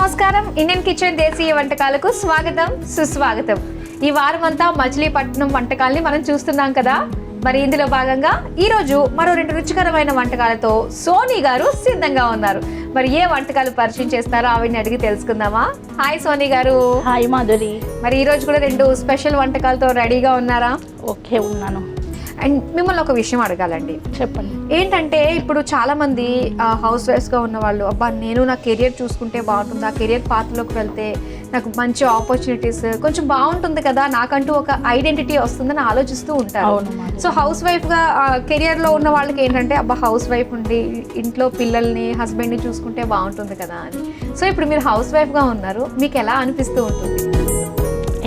నమస్కారం. Indian kitchen దేశీయ వంటకాలకు స్వాగతం, సుస్వాగతం. ఈ వారం అంతా మచిలీపట్నం వంటకాల్ని మనం చూస్తున్నాం కదా. మరి ఇందులో భాగంగా ఈరోజు మరో 2 రుచికరమైన వంటకాలతో సోనీ గారు సిద్ధంగా ఉన్నారు. మరి ఏ వంటకాలు పరిచయం చేస్తారో ఆవిడని అడిగి తెలుసుకుందామా? హాయ్ సోనీ గారు. హాయ్ మాధురి. మరి ఈ రోజు కూడా 2 స్పెషల్ వంటకాలతో రెడీగా ఉన్నారా? ఓకే, ఉన్నాను. అండ్ మిమ్మల్ని ఒక విషయం అడగాలండి. చెప్పండి. ఏంటంటే ఇప్పుడు చాలా మంది హౌస్ వైఫ్స్గా ఉన్న వాళ్ళు, అబ్బా నేను నా కెరియర్ చూసుకుంటే బాగుంటుంది, ఆ కెరియర్ పాత్రలోకి వెళ్తే నాకు మంచి ఆపర్చునిటీస్ కొంచెం బాగుంటుంది కదా, నాకంటూ ఒక ఐడెంటిటీ వస్తుందని ఆలోచిస్తూ ఉంటారు. సో హౌస్ వైఫ్గా కెరియర్లో ఉన్న వాళ్ళకి ఏంటంటే అబ్బా హౌస్ వైఫ్ ఉండి ఇంట్లో పిల్లల్ని హస్బెండ్ని చూసుకుంటే బాగుంటుంది కదా అని. సో ఇప్పుడు మీరు హౌస్ వైఫ్గా ఉన్నారు, మీకు ఎలా అనిపిస్తూ ఉంటుంది?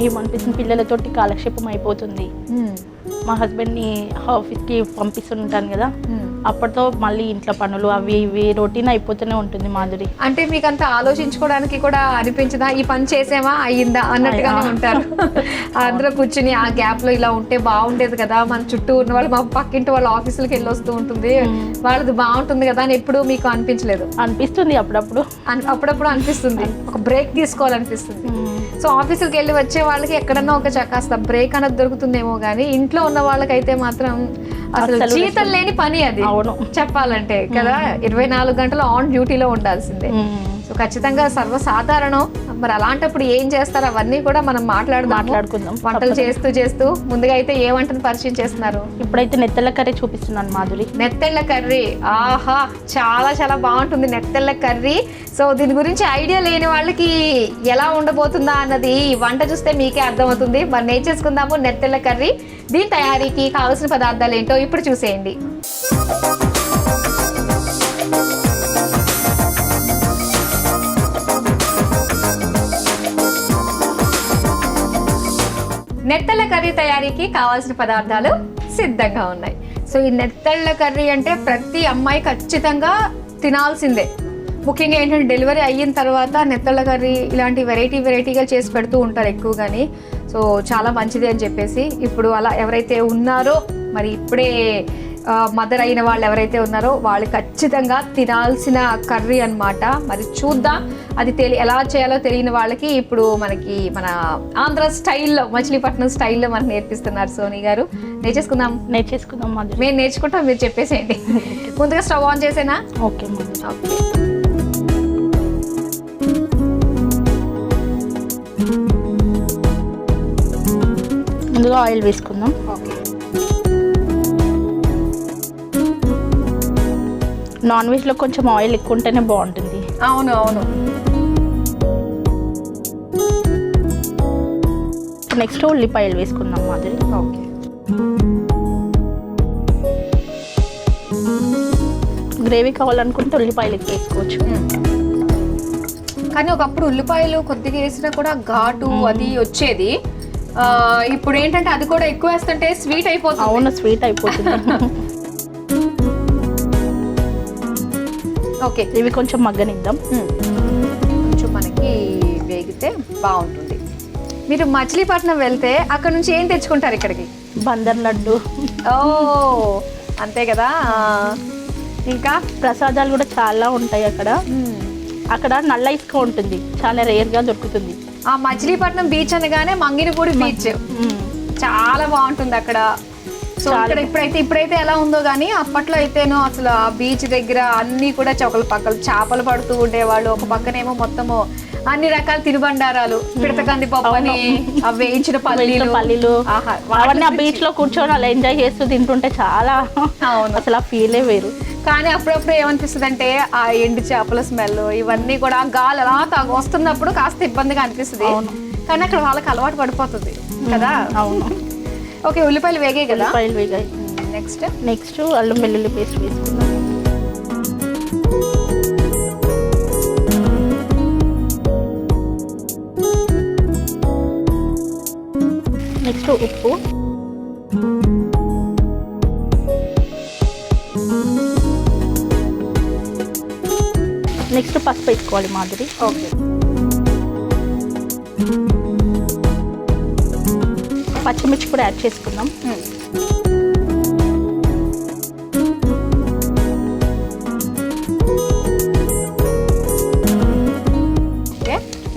ఏమనిపిస్తుంది, పిల్లలతోటి కాలక్షేపం అయిపోతుంది. మా హస్బెండ్ని ఆఫీస్కి పంపిస్తుంటాను కదా, అప్పటితో మళ్ళీ ఇంట్లో పనులు అవి ఇవి రొటీన్ అయిపోతూనే ఉంటుంది మాధురి. అంటే మీకు అంత ఆలోచించుకోవడానికి కూడా అనిపించదా? ఈ పని చేసేమా అయ్యిందా అన్నట్టుగానే ఉంటారు. అందులో కూర్చుని ఆ గ్యాప్ లో ఇలా ఉంటే బాగుండేది కదా, మన చుట్టూ ఉన్న వాళ్ళు, మా పక్కింటి వాళ్ళ ఆఫీసులకి వెళ్ళి వస్తూ ఉంటుంది, వాళ్ళది బాగుంటుంది కదా అని ఎప్పుడు మీకు అనిపించలేదు? అనిపిస్తుంది, అప్పుడప్పుడు అనిపిస్తుంది. ఒక బ్రేక్ తీసుకోవాలనిపిస్తుంది. సో ఆఫీసుకి వెళ్ళి వచ్చే వాళ్ళకి ఎక్కడన్నా ఒక కాస్త బ్రేక్ అనేది దొరుకుతుందేమో కానీ ఇంట్లో ఉన్న వాళ్ళకైతే మాత్రం అసలు జీతం లేని పని అది చెప్పాలంటే కదా. 24 గంటలు ఆన్ డ్యూటీలో ఉండాల్సిందే. సో ఖచ్చితంగా సర్వసాధారణం. మరి అలాంటప్పుడు ఏం చేస్తారు అవన్నీ కూడా మనం మాట్లాడుకుందాం. వంటలు చేస్తూ ముందుగా అయితే ఏ వంటను పరిచయం చేస్తున్నారు? ఇప్పుడైతే నెత్తెళ్ళ కర్రీ చూపిస్తున్నాను మాధురి. నెత్తెళ్ళ కర్రీ, ఆహా చాలా చాలా బాగుంటుంది నెత్తెళ్ళ కర్రీ. సో దీని గురించి ఐడియా లేని వాళ్ళకి ఎలా ఉండబోతుందా అన్నది వంట చూస్తే మీకే అర్థమవుతుంది. మరి నేర్చేసుకుందాము నెత్తెళ్ళ కర్రీ. దీని తయారీకి కావాల్సిన పదార్థాలు ఏంటో ఇప్పుడు చూసేయండి. నెత్తళ్ళ కర్రీ తయారీకి కావాల్సిన పదార్థాలు సిద్ధంగా ఉన్నాయి. సో ఈ నెత్తళ్ళ కర్రీ అంటే ప్రతి అమ్మాయి ఖచ్చితంగా తినాల్సిందే. ముఖ్యంగా ఏంటంటే డెలివరీ అయిన తర్వాత నెత్తళ్ళ కర్రీ ఇలాంటి వెరైటీగా చేసి పెడుతూ ఉంటారు ఎక్కువగాని. సో చాలా మంచిది అని చెప్పేసి ఇప్పుడు అలా ఎవరైతే ఉన్నారో, మరి ఇప్పుడే మదర్ అయిన వాళ్ళు ఎవరైతే ఉన్నారో వాళ్ళు ఖచ్చితంగా తినాల్సిన కర్రీ అన్నమాట. మరి చూద్దాం అది ఎలా చేయాలో తెలియని వాళ్ళకి ఇప్పుడు మనకి మన ఆంధ్ర స్టైల్లో, మచిలీపట్నం స్టైల్లో మనకు నేర్పిస్తున్నారు సోనీ గారు. నేర్చేసుకుందాం మేము నేర్చుకుంటాం, మీరు చెప్పేసేయండి. ముందుగా స్టవ్ ఆన్ చేసేనా? ఓకే. ముందుగా ఆయిల్ వేసుకుందాం. ఓకే. నాన్ వెజ్లో కొంచెం ఆయిల్ ఎక్కువ ఉంటేనే బాగుంటుంది. అవును. నెక్స్ట్ ఉల్లిపాయలు వేసుకుందాం మాధురి. ఓకే. గ్రేవీ కావాలనుకుంటే ఉల్లిపాయలు ఎక్కువ వేసుకోవచ్చు. కానీ ఒకప్పుడు ఉల్లిపాయలు కొద్దిగా వేసినా కూడా ఘాటు అది వచ్చేది. ఇప్పుడు ఏంటంటే అది కూడా ఎక్కువ వేస్తుంటే స్వీట్ అయిపోతుంది. అవును, స్వీట్ అయిపోతుంది. ఓకే, ఇవి కొంచెం మగ్గనిద్దాం. కొంచెం మనకి వేగితే బాగుంటుంది. మీరు మచిలీపట్నం వెళ్తే అక్కడ నుంచి ఏం తెచ్చుకుంటారు ఇక్కడికి? బందర్ లడ్డు. ఓ అంతే కదా. ఇంకా ప్రసాదాలు కూడా చాలా ఉంటాయి అక్కడ. అక్కడ నల్ల ఇసుక ఉంటుంది, చాలా రేర్గా దొరుకుతుంది. ఆ మచిలీపట్నం బీచ్ అనగానే మంగినపూడి బీచ్ చాలా బాగుంటుంది అక్కడ. సో ఇక్కడ ఇప్పుడైతే ఎలా ఉందో కానీ అప్పట్లో అయితేనో అసలు ఆ బీచ్ దగ్గర అన్ని కూడా పక్కలు చేపలు పడుతూ ఉండేవాళ్ళు. ఒక పక్కనేమో మొత్తము అన్ని రకాల తినుబండారాలు, పిడతకంది పప్పు అని, వేయించిన పల్లీలు, అవన్నీ ఆ బీచ్ లో కూర్చొని అలా ఎంజాయ్ చేస్తూ తింటుంటే చాలా అసలు ఆ ఫీలే వేరు. కానీ అప్పుడప్పుడు ఏమనిపిస్తుంది అంటే ఆ ఎండు చేపల స్మెల్ ఇవన్నీ కూడా గాలి అలా వస్తున్నప్పుడు కాస్త ఇబ్బందిగా అనిపిస్తుంది. కానీ అక్కడ వాళ్ళకి అలవాటు పడిపోతుంది కదా. అవును. ఓకే, ఉల్లిపాయలు వేగాయి కదా. ఉల్లిపాయలు వేగాయి. నెక్స్ట్ అల్లం వెల్లుల్లి పేస్ట్ వేసుకుందాం. నెక్స్ట్ ఉప్పు, నెక్స్ట్ పసుపు వేసుకోవాలి మాధురి. ఓకే. పచ్చిమిర్చి కూడా యాడ్ చేసుకుందాం.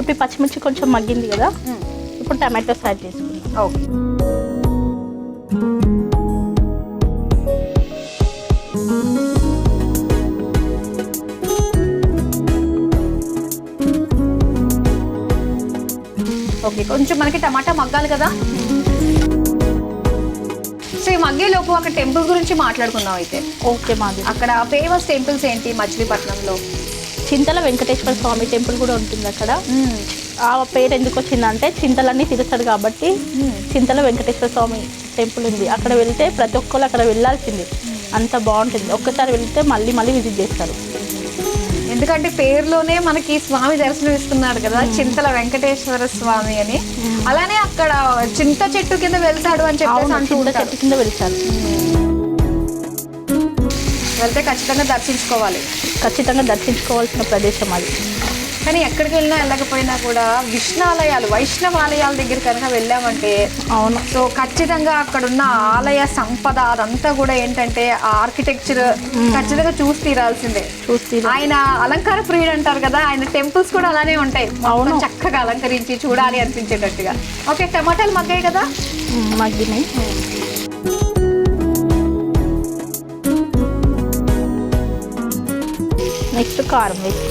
ఇప్పుడు పచ్చిమిర్చి కొంచెం మగ్గింది కదా, ఇప్పుడు టమాటోస్ యాడ్ చేసుకుందాం. ఓకే. ఓకే, కొంచెం మనకి టమాటా మగ్గాలి కదా. సో ఈ మగ్గేలోపు ఒక టెంపుల్ గురించి మాట్లాడుకుందాం అయితే. ఓకే మాది. అక్కడ ఫేమస్ టెంపుల్స్ ఏంటి మచిలీపట్నంలో? చింతల వెంకటేశ్వర స్వామి టెంపుల్ కూడా ఉంటుంది అక్కడ. ఆ పేరు ఎందుకు వచ్చిందంటే చింతలన్నీ తీరుస్తాడు కాబట్టి చింతల వెంకటేశ్వర స్వామి టెంపుల్ ఉంది. అక్కడ వెళ్తే ప్రతి ఒక్కరు అక్కడ వెళ్ళాల్సింది, అంత బాగుంటుంది. ఒక్కసారి వెళ్తే మళ్ళీ మళ్ళీ విజిట్ చేస్తారు. ఎందుకంటే పేరులోనే మనకి స్వామి దర్శనం ఇస్తున్నాడు కదా, చింతల వెంకటేశ్వర స్వామి అని. అలానే అక్కడ చింత చెట్టు కింద వెళ్తాడు అని చెప్పేసి చింత చెట్టు కింద వెళ్తారు. వెళ్తే ఖచ్చితంగా దర్శించుకోవాలి. ఖచ్చితంగా దర్శించుకోవాల్సిన ప్రదేశం అది. కానీ ఎక్కడికి వెళ్ళినా వెళ్ళకపోయినా కూడా విష్ణాలయాలు, వైష్ణవాలయాల దగ్గర కనుక వెళ్ళామంటే అవును. సో ఖచ్చితంగా అక్కడున్న ఆలయ సంపద అదంతా కూడా ఏంటంటే ఆ ఆర్కిటెక్చర్ ఖచ్చితంగా చూసి తీరాల్సిందే. ఆయన అలంకార ప్రియుడు అంటారు కదా, ఆయన టెంపుల్స్ కూడా అలానే ఉంటాయి. అవును, చక్కగా అలంకరించి చూడాలి అనిపించేటట్టుగా. ఓకే, టమాటాలు మగ్గాయి కదా? మగ్గినాయి. నెక్స్ట్ కారం వేసి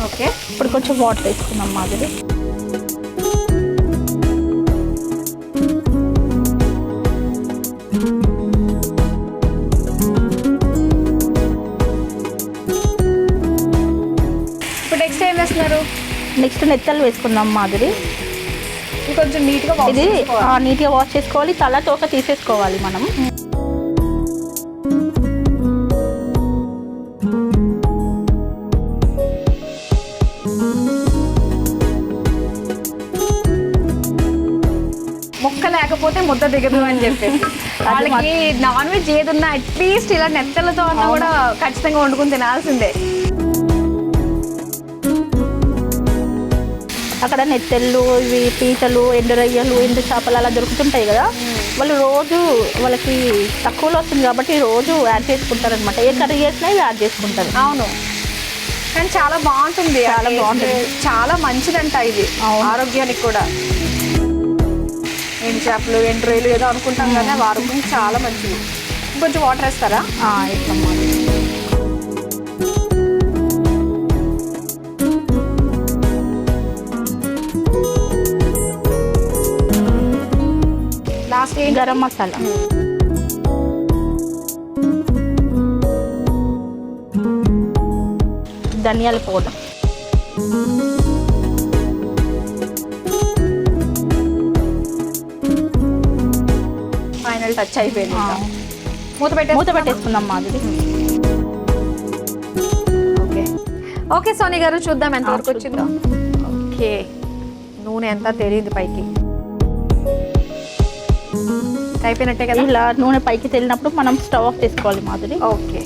ఓకే. ఇప్పుడు కొంచెం వాటర్ వేసుకున్నాం మాదిరి. ఇప్పుడు నెక్స్ట్ ఏం వేస్తున్నారు? నెక్స్ట్ నెత్తలు వేసుకున్నాం మాదిరి. కొంచెం నీట్గా ఇది నీట్గా వాష్ చేసుకోవాలి. తల తోక తీసేసుకోవాలి మనం. ముక్క లేకపోతే ముద్ద దిగదు అని చెప్పేసి వాళ్ళకి నాన్ వెజ్ ఏదున్నా అట్లీస్ట్ ఇలా నెత్తలతో అన్నా కూడా ఖచ్చితంగా వండుకుని తినాల్సిందే. అక్కడ నెత్తెళ్ళు, ఇవి పీతలు, ఎండు రొయ్యలు, ఎండు చేపలు అలా దొరుకుతుంటాయి కదా. వాళ్ళు రోజు వాళ్ళకి తక్కువలో వస్తుంది కాబట్టి రోజు యాడ్ చేసుకుంటారు అనమాట. ఏ కర్రీ చేసినా ఇవి యాడ్ చేసుకుంటారు. అవును, కానీ చాలా బాగుంటుంది. చాలా బాగుంటుంది, చాలా మంచిదంట ఇది ఆరోగ్యానికి కూడా. ఎండు చేపలు, ఎండు రొయ్యలు ఏదో అనుకుంటాం కానీ అవి ఆరోగ్యానికి చాలా మంచిది. కొంచెం వాటర్ వేస్తారా? ఇస్తాం. లాస్ట్ గరం మసాలా. ధనియాల పౌడర్. ఫైనల్ టచ్ అయిపోయింది. మూత పెట్టేసుకుందాం మాదిరి. ఓకే. ఓకే సోని గారు, చూద్దాం ఎంతవరకు వచ్చిందో. ఓకే, నూనె ఎంత తెలియదు పైకి అయిపోయినట్టే కదా. ఇలా నూనె పైకి తెలినప్పుడు మనం స్టవ్ ఆఫ్ చేసుకోవాలి మాదిరి. ఓకే,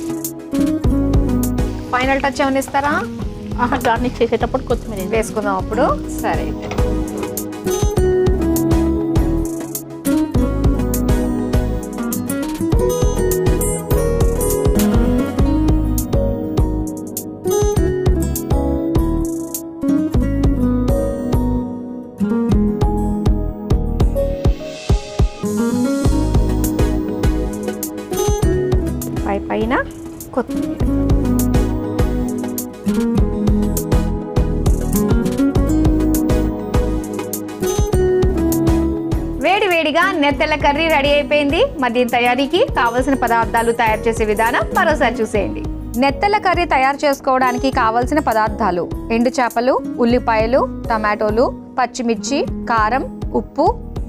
ఫైనల్ టచ్ ఏమైనా ఇస్తారా? గార్నిష్ చేసేటప్పుడు కొత్తిమీర వేసుకుందాం అప్పుడు. సరే, పైన కొత్తిమీర. వేడివేడిగా నెత్తెల కర్రీ రెడీ అయిపోయింది. మరి దీని తయారీకి కావలసిన పదార్థాలు, తయారు చేసే విధానం మరోసారి చూసేయండి. నెత్తెల కర్రీ తయారు చేసుకోవడానికి కావలసిన పదార్థాలు: ఎండు చేపలు, ఉల్లిపాయలు, టమాటోలు, పచ్చిమిర్చి, కారం, ఉప్పు,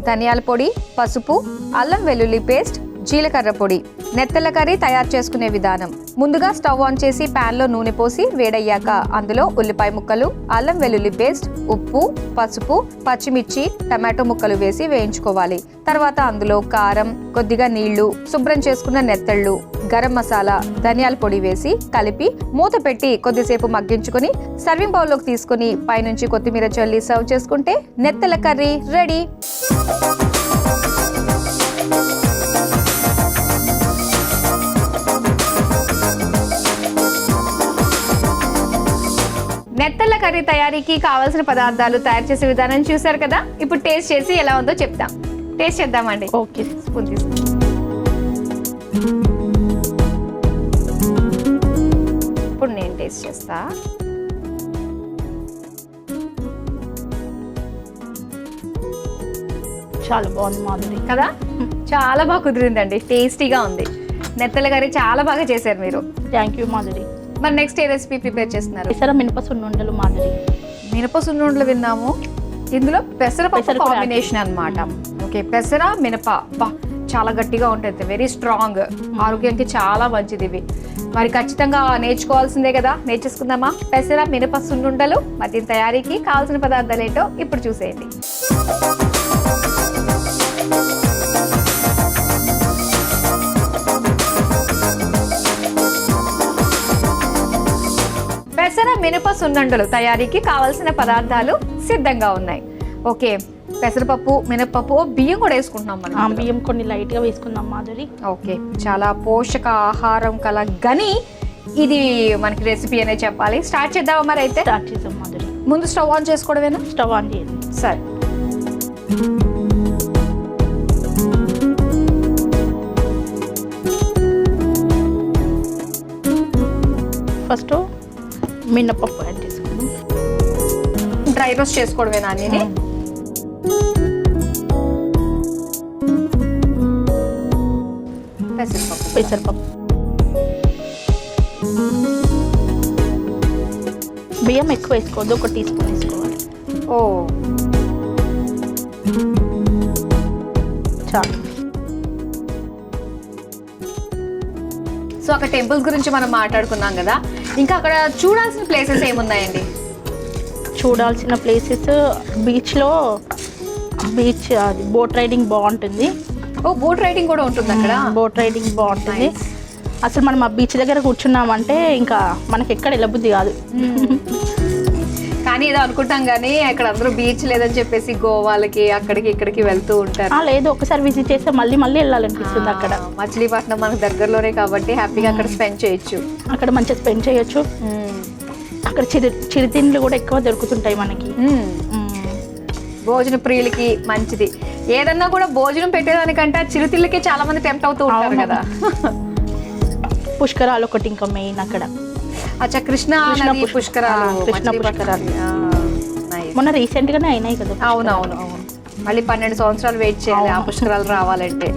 ధనియాల పొడి, పసుపు, అల్లం వెల్లుల్లి పేస్ట్, జీలకర్ర పొడి. నెత్తెల కర్రీ తయారు చేసుకునే విధానం: ముందుగా స్టవ్ ఆన్ చేసి పాన్ లో నూనె పోసి వేడయ్యాక అందులో ఉల్లిపాయ ముక్కలు, అల్లం వెల్లుల్లి పేస్ట్, ఉప్పు, పసుపు, పచ్చిమిర్చి, టమాటో ముక్కలు వేసి వేయించుకోవాలి. తర్వాత అందులో కారం, కొద్దిగా నీళ్లు, శుభ్రం చేసుకున్న నెత్తళ్ళు, గరం మసాలా, ధనియాల పొడి వేసి కలిపి మూత పెట్టి కొద్దిసేపు మగ్గించుకొని సర్వింగ్ బౌల్లోకి తీసుకుని పైనుంచి కొత్తిమీర చల్లి సర్వ్ చేసుకుంటే నెత్తెల కర్రీ రెడీ. కర్రీ తయారీకి కావాల్సిన పదార్థాలు తయారు చేసే విధానం చూసారు కదా. ఇప్పుడు టేస్ట్ చేసి ఎలా ఉందో చెప్తాం. టేస్ట్ చేద్దామండి. ఓకే, స్పూన్ తీసుకో. ఇప్పుడు నేను టేస్ట్ చేస్తా. చాలా బాగుంది మాధురి. కదా, చాలా బాగా కుదిరిందండి, టేస్టీగా ఉంది. నెత్తల కర్రీ చాలా బాగా చేశారు మీరు. Thank you Madhuri. మరి నెక్స్ట్ ఏ రెసిపీ ప్రిపేర్ చేస్తున్నారు? పెసర మినప సున్నుండలు మాధురి. మినప సున్నుండలు విన్నాము, ఇందులో పెసరపప్పు పెసర కూడా కాంబినేషన్ అన్నమాట. ఓకే, పెసర మినప చాలా గట్టిగా ఉంటుంది, వెరీ స్ట్రాంగ్, ఆరోగ్యానికి చాలా మంచిది ఇవి. మరి ఖచ్చితంగా నేర్చుకోవాల్సిందే కదా, నేర్చేసుకుందామా? పెసర మినప సున్నుండలు. మరి దీని తయారీకి కావాల్సిన పదార్థాలు ఏంటో ఇప్పుడు చూసేయండి. పెసర మినప సున్నుండలు తయారీకి కావాల్సిన పదార్థాలు సిద్ధంగా ఉన్నాయి. ఓకే, పెసరపప్పు, మినపప్పు, బియ్యం కూడా వేసుకుంటున్నాం మనం. బియ్యం కొన్ని లైట్ గా వేసుకుందాం మాధురి. ఓకే, చాలా పోషక ఆహారం కల గని ఇది మనకి రెసిపీ అనే చెప్పాలి. స్టార్ట్ చేద్దామా? మరి అయితే స్టార్ట్ చేద్దాం మాధురి. ముందు స్టవ్ ఆన్ చేసుకోవడమేనా? స్టవ్ ఆన్ చేయండి. సరే. ఫస్ట్ మినపప్పు యాడ్ చేసుకుందాం. డ్రై రోస్ట్ చేసుకోవడమేనా అన్ని? పెసరపప్పు, బియ్యం ఎక్కువ వేసుకోవద్దు, 1 టీ స్పూన్ వేసుకోవాలి. ఓ, చాలు. సో అక్కడ టెంపుల్స్ గురించి మనం మాట్లాడుకున్నాం కదా, ఇంకా అక్కడ చూడాల్సిన ప్లేసెస్ ఏమున్నాయండి? చూడాల్సిన ప్లేసెస్ బీచ్లో అది బోట్ రైడింగ్ బాగుంటుంది. ఓ, బోట్ రైడింగ్ కూడా ఉంటుంది అక్కడ. బోట్ రైడింగ్ బాగుంటుంది. అసలు మనం ఆ బీచ్ దగ్గర కూర్చున్నామంటే ఇంకా మనకి ఎక్కడ వెళ్ళబుద్ధి కాదు. కానీ ఏదో అనుకుంటాం కానీ అక్కడ అందరూ బీచ్ లేదని చెప్పేసి గోవాలకి అక్కడికి ఇక్కడికి వెళ్తూ ఉంటారు. లేదు, ఒకసారి విజిట్ చేస్తే మళ్ళీ మళ్ళీ వెళ్ళాలనిపిస్తుంది. అక్కడ మచిలీపట్నం మనకు దగ్గరలోనే కాబట్టి హ్యాపీగా అక్కడ స్పెండ్ చేయొచ్చు. అక్కడ మంచిగా స్పెండ్ చేయొచ్చు. అక్కడ చిరుతిండ్లు కూడా ఎక్కువ దొరుకుతుంటాయి మనకి. భోజన ప్రియులకి మంచిది. ఏదన్నా కూడా భోజనం పెట్టేదానికంటే చిరుతిళ్ళకి చాలా మంది టెంప్ట్ అవుతూ ఉంటారు కదా. పుష్కరాలు ఒకటి ఇంకా మెయిన్ అక్కడ. అచ్చా, కృష్ణ పుష్కరాలు. కృష్ణ పుష్కరాలు మొన్న రీసెంట్ గానే అయినాయి కదా. అవునవును, మళ్ళీ 12 సంవత్సరాలు వెయిట్ చేయాలి ఆ పుష్కరాలు రావాలంటే.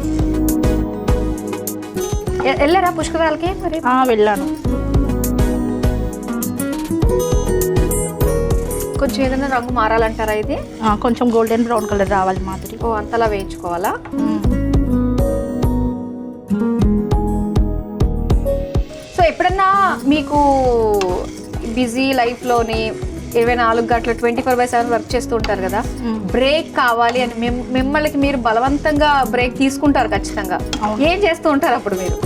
వెళ్ళారా పుష్కరాలకి? మరి వెళ్ళాను. కొంచెం ఏదైనా రంగు మారాలంటారా ఇది? కొంచెం గోల్డెన్ బ్రౌన్ కలర్ రావాలి మాధురి. ఓ, అంతలా వేయించుకోవాలా? సో ఎప్పుడన్నా మీకు బిజీ లైఫ్లోని 24 గంటలు 24/7 వర్క్ చేస్తూ ఉంటారు కదా, బ్రేక్ కావాలి అని మిమ్మల్ని మీరు బలవంతంగా బ్రేక్ తీసుకుంటారు ఖచ్చితంగా. ఏం చేస్తూ ఉంటారు అప్పుడు మీరు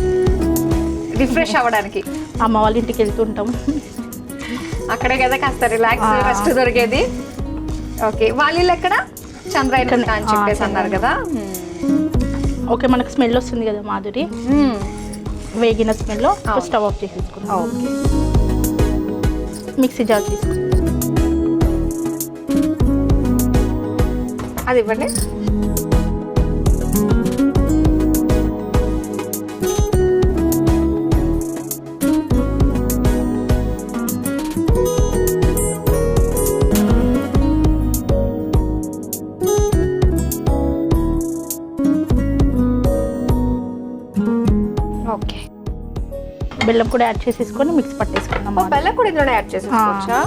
రిఫ్రెష్ అవ్వడానికి? అమ్మ వాళ్ళ ఇంటికి వెళ్తుంటాం. అక్కడే కదా కాస్త రిలాక్స్ రెస్ట్ దొరికేది. ఓకే, వాళ్ళ ఇల్లు ఎక్కడ? చంద్రాయణ అని చెప్పేసి అన్నారు కదా. ఓకే, మనకు స్మెల్ వస్తుంది కదా మాధురి, వేగిన స్మెల్లో స్టవ్ ఆఫ్ చేసేసుకున్నాం. ఓకే, మిక్సీ జార్ తీసుకున్నాం. అది ఇవ్వండి. ఓకే, బెల్లం కూడా యాడ్ చేసేసుకొని మిక్స్ పట్టేసుకున్నాం. బెల్లం కూడా ఇందులో యాడ్ చేసేసుకోవచ్చా?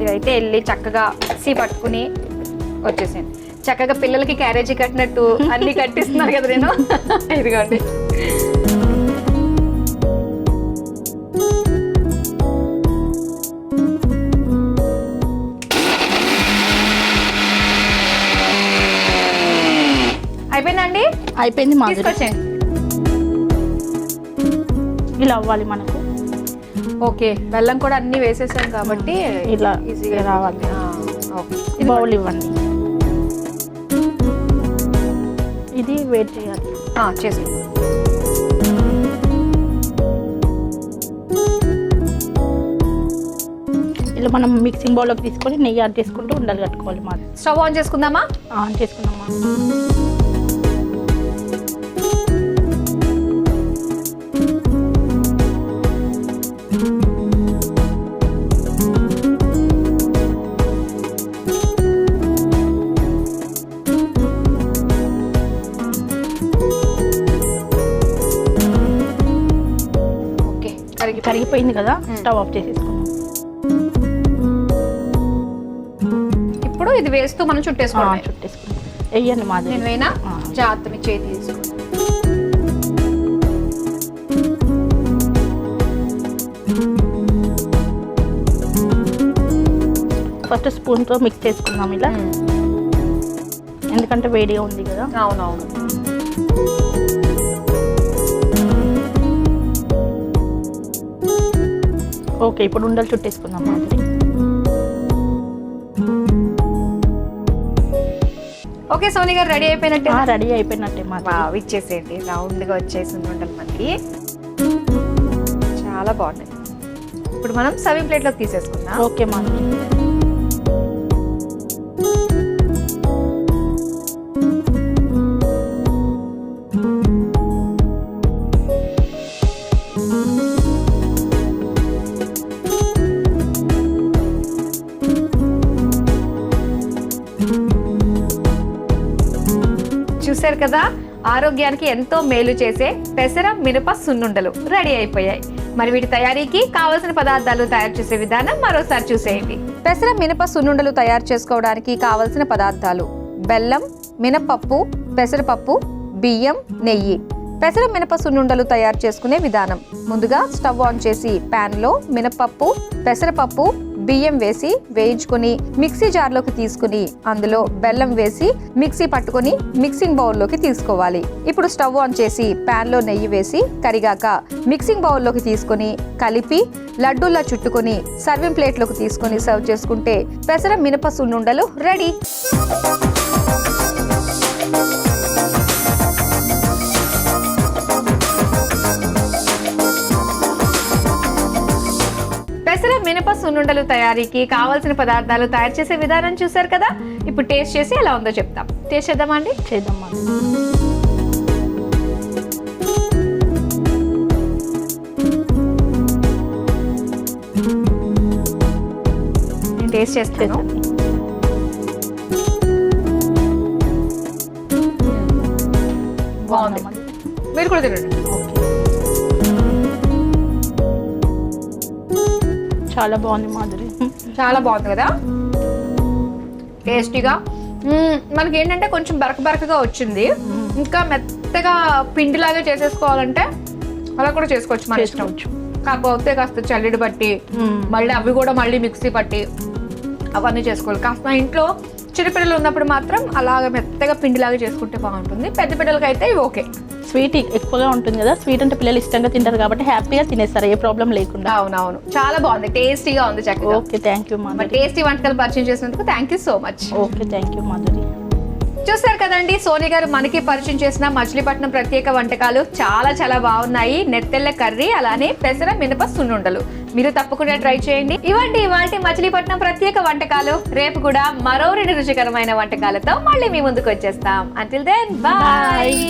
ఇదైతే వెళ్ళి చక్కగా మిక్సీ పట్టుకుని వచ్చేసాను. చక్కగా పిల్లలకి క్యారేజీ కట్టినట్టు అన్ని కట్టిస్తున్నారు కదా నేను. ఇదిగోండి. అయిపోయిందండి? అయిపోయింది మాధురి. తీసుకొచ్చేయండి. ఇలా అవ్వాలి మనకు. ఓకే, బెల్లం కూడా అన్ని వేసేసాం కాబట్టి ఇలా ఈజీగా రావాలి. బౌల్ ఇవ్వండి. ఇది వెయిట్ చేయాలి. చేసుకుందాం. ఇందులో మనం మిక్సింగ్ బౌల్లోకి తీసుకొని నెయ్యి యాడ్ చేసుకుంటూ ఉండలు కట్టుకోవాలి మాది. స్టవ్ ఆన్ చేసుకుందామా? ఆన్ చేసుకున్నామా. ఓకే, కరిగిపోయింది కదా, స్టవ్ ఆఫ్ చేసేసుకున్నాం. ఇప్పుడు ఇది వేస్తూ మనం చుట్టేసుకోవాలి. చుట్టేసుకున్నాం. వెయ్యండి మాది. నేను వేనా? జాగ్రత్త, మీ చేతి తీసుకో. ఫస్ట్ స్పూన్తో మిక్స్ చేసుకుందాం ఇలా, ఎందుకంటే వేడిగా ఉంది కదా. అవునవును. ఓకే, ఇప్పుడు ఉండలు చుట్టేసుకుందాం మాదిరి. ఓకే సోని గారు, రెడీ అయిపోయినట్టే. రెడీ అయిపోయినట్టే మాది. ఇచ్చేసేయండి. రౌండ్గా వచ్చేసింది ఉండలు మనకి, చాలా బాగున్నాయి. ఇప్పుడు మనం సర్వింగ్ ప్లేట్లోకి తీసేసుకుందాం. ఓకే మాది. చూసారు కదా, ఆరోగ్యానికి ఎంతో మేలు చేసే పెసర మినప సున్నుండలు రెడీ అయిపోయాయి. మరి వీటి తయారీకి కావలసిన పదార్థాలు తయారు చేసే విధానం మరోసారి చూసేయండి. పెసర మినప సున్నుండలు తయారు చేసుకోవడానికి కావలసిన పదార్థాలు: బెల్లం, మినపప్పు, పెసరపప్పు, బియ్యం, నెయ్యి. పెసర మినప సున్నుండలు తయారు చేసుకునే విధానం: ముందుగా స్టవ్ ఆన్ చేసి పాన్ లో మినపప్పు, పెసరపప్పు, బియ్యం వేసి వేయించుకుని మిక్సీ జార్లోకి తీసుకుని అందులో బెల్లం వేసి మిక్సీ పట్టుకుని మిక్సింగ్ బౌల్లోకి తీసుకోవాలి. ఇప్పుడు స్టవ్ ఆన్ చేసి పాన్ లో నెయ్యి వేసి కరిగాక మిక్సింగ్ బౌల్లోకి తీసుకుని కలిపి లడ్డూల్లా చుట్టుకొని సర్వింగ్ ప్లేట్లోకి తీసుకుని సర్వ్ చేసుకుంటే పెసర మినప సున్నుండలు రెడీ. పెసర మినప సున్నుండలు తయారీకి కావాల్సిన పదార్థాలు తయారు చేసే విధానం చూసారు కదా. ఇప్పుడు టేస్ట్ చేసి ఎలా ఉందో చెప్తాం. టేస్ట్ చేద్దామా అండి? చేద్దామా. నేను టేస్ట్ చేస్తాను. బాగుంది, మీరు కూడా తినండి. చాలా బాగుంది మాధురి. చాలా బాగుంది కదా, టేస్టీగా. మనకి ఏంటంటే కొంచెం బరకగా వచ్చింది. ఇంకా మెత్తగా పిండిలాగా చేసేసుకోవాలంటే అలా కూడా చేసుకోవచ్చు, మన ఇష్టం. కాకపోతే కాస్త చల్లిడి పట్టి మళ్ళీ అవి కూడా మళ్ళీ మిక్సీ పట్టి అవన్నీ చేసుకోవాలి. కాస్త ఇంట్లో చిన్నపిల్లలు ఉన్నప్పుడు మాత్రం అలాగ మెత్తగా పిండిలాగా చేసుకుంటే బాగుంటుంది. పెద్ద పిల్లలకి అయితే ఇవి ఓకే. స్వీట్ ఎక్కువగా ఉంటుంది కదా, స్వీట్ అంటే పిల్లలు ఇష్టంగా తింటారు కాబట్టి హ్యాపీగా తినేస్తారు, ఏ ప్రాబ్లం లేకుండా. అవునవును, చాలా బాగుంది, టేస్టీగా ఉంది, చక్కగా. Okay, thank you Madhuri. Tasty వంటకాలు పరిచయం చేసినందుకు thank you so much. Okay, thank you Madhuri. చూసారు కదండి, సోని గారు మనకి పరిచయం చేసిన మచిలీపట్నం ప్రత్యేక వంటకాలు చాలా చాలా బాగున్నాయి. నెత్తెళ్ళ కర్రీ, అలానే పెసర మినప సున్నుండలు. మీరు తప్పకుండా ట్రై చేయండి. ఇవాంటి మచిలీపట్నం ప్రత్యేక వంటకాలు. రేపు కూడా మరో 2 రుచికరమైన వంటకాలతో మళ్ళీ మీ ముందుకు వచ్చేస్తాం. Until then, bye.